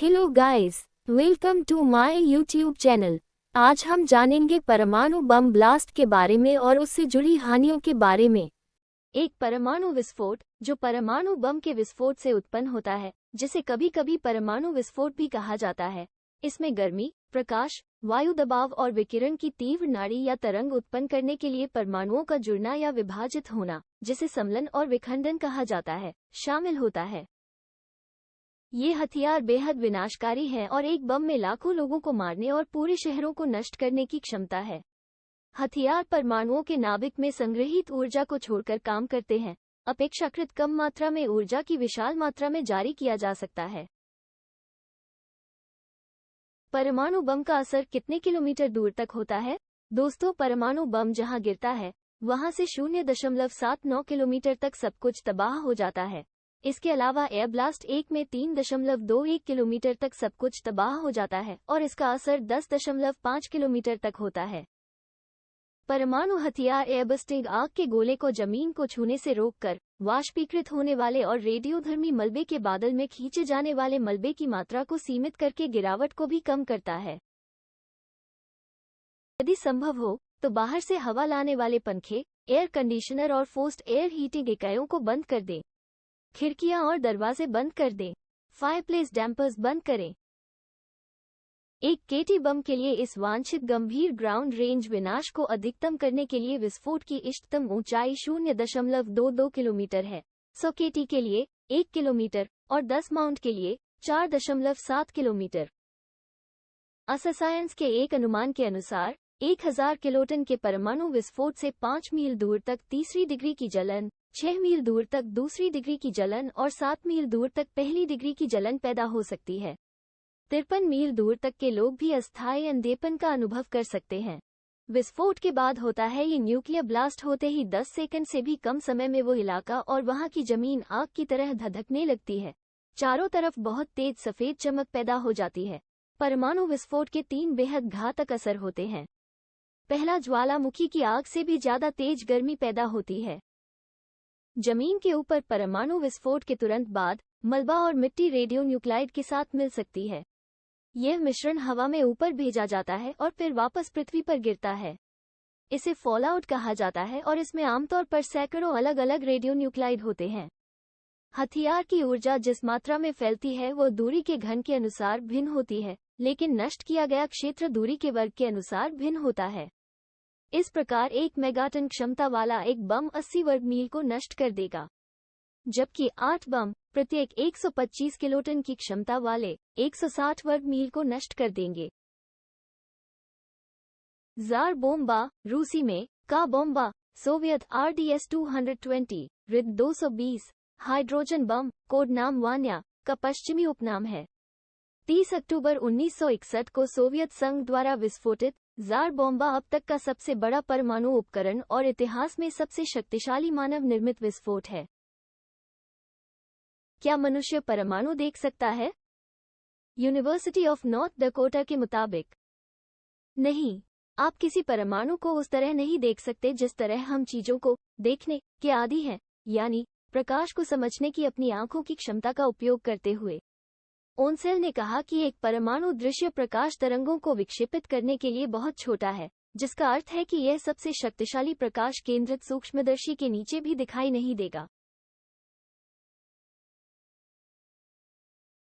Hello guys, welcome to my YouTube channel. आज हम जानेंगे परमाणु बम ब्लास्ट के बारे में और उससे जुड़ी हानियों के बारे में। एक परमाणु विस्फोट जो परमाणु बम के विस्फोट से उत्पन्न होता है, जिसे कभी कभी परमाणु विस्फोट भी कहा जाता है। इसमें गर्मी, प्रकाश, वायु दबाव और विकिरण की तीव्र नाड़ी या तरंग उत्पन्न करने के लिए परमाणुओं का जुड़ना या विभाजित होना, जिसे सम्मिलन और विखंडन कहा जाता है, शामिल होता है। ये हथियार बेहद विनाशकारी हैं और एक बम में लाखों लोगों को मारने और पूरे शहरों को नष्ट करने की क्षमता है। हथियार परमाणुओं के नाभिक में संग्रहित ऊर्जा को छोड़कर काम करते हैं। अपेक्षाकृत कम मात्रा में ऊर्जा की विशाल मात्रा में जारी किया जा सकता है। परमाणु बम का असर कितने किलोमीटर दूर तक होता है? दोस्तों, परमाणु बम जहां गिरता है वहां से 0.79 किलोमीटर तक सब कुछ तबाह हो जाता है। इसके अलावा एयर ब्लास्ट 1 में 3.21 किलोमीटर तक सब कुछ तबाह हो जाता है और इसका असर 10.5 किलोमीटर तक होता है। परमाणु हथियार एयरबस्टिंग आग के गोले को जमीन को छूने से रोककर वाष्पीकृत होने वाले और रेडियोधर्मी मलबे के बादल में खींचे जाने वाले मलबे की मात्रा को सीमित करके गिरावट को भी कम करता है। यदि संभव हो तो बाहर से हवा लाने वाले पंखे, एयर कंडीशनर और फोर्स्ड एयर हीटिंग इकाइयों को बंद कर दें। खिड़कियां और दरवाजे बंद कर दें। फायरप्लेस डैम्पर्स बंद करें। एक केटी बम के लिए इस वांछित गंभीर ग्राउंड रेंज विनाश को अधिकतम करने के लिए विस्फोट की इष्टतम ऊंचाई 0.22 किलोमीटर है। 100 केटी के लिए 1 किलोमीटर और 10 माउंट के लिए 4.7 किलोमीटर। साइंस के एक अनुमान के अनुसार 1000 किलोटन के परमाणु विस्फोट से 5 मील दूर तक तीसरी डिग्री की जलन, 6 मील दूर तक दूसरी डिग्री की जलन और 7 मील दूर तक पहली डिग्री की जलन पैदा हो सकती है। 53 मील दूर तक के लोग भी अस्थायी अंधेपन का अनुभव कर सकते हैं। विस्फोट के बाद होता है ये न्यूक्लियर ब्लास्ट होते ही 10 सेकंड से भी कम समय में वो इलाका और वहां की जमीन आग की तरह धधकने लगती है। चारों तरफ बहुत तेज सफेद चमक पैदा हो जाती है। परमाणु विस्फोट के 3 बेहद घातक असर होते हैं। पहला, ज्वालामुखी की आग से भी ज्यादा तेज गर्मी पैदा होती है। जमीन के ऊपर परमाणु विस्फोट के तुरंत बाद मलबा और मिट्टी रेडियोन्यूक्लाइड के साथ मिल सकती है। यह मिश्रण हवा में ऊपर भेजा जाता है और फिर वापस पृथ्वी पर गिरता है। इसे फॉलआउट कहा जाता है और इसमें आमतौर पर सैकड़ों अलग अलग रेडियोन्यूक्लाइड होते हैं। हथियार की ऊर्जा जिस मात्रा में फैलती है वो दूरी के घन के अनुसार भिन्न होती है, लेकिन नष्ट किया गया क्षेत्र दूरी के वर्ग के अनुसार भिन्न होता है। इस प्रकार 1 मेगाटन क्षमता वाला एक बम 80 वर्ग मील को नष्ट कर देगा, जबकि 8 बम प्रत्येक 125 किलोटन की क्षमता वाले 160 वर्ग मील को नष्ट कर देंगे। जार बोम्बा, रूसी में का बोम्बा, सोवियत RDS-220, रिद 220, हाइड्रोजन बम, कोड नाम वान्या, का पश्चिमी उपनाम है। 30 अक्टूबर 1961 को सोवियत संघ द्वारा विस्फोटित जार बोम्बा अब तक का सबसे बड़ा परमाणु उपकरण और इतिहास में सबसे शक्तिशाली मानव निर्मित विस्फोट है। क्या मनुष्य परमाणु देख सकता है? यूनिवर्सिटी ऑफ नॉर्थ डकोटा के मुताबिक नहीं। आप किसी परमाणु को उस तरह नहीं देख सकते जिस तरह हम चीजों को देखने के आदी हैं, यानी प्रकाश को समझने की अपनी आंखों की क्षमता का उपयोग करते हुए। ओनसेल ने कहा कि एक परमाणु दृश्य प्रकाश तरंगों को विक्षेपित करने के लिए बहुत छोटा है, जिसका अर्थ है कि यह सबसे शक्तिशाली प्रकाश केंद्रित सूक्ष्मदर्शी के नीचे भी दिखाई नहीं देगा।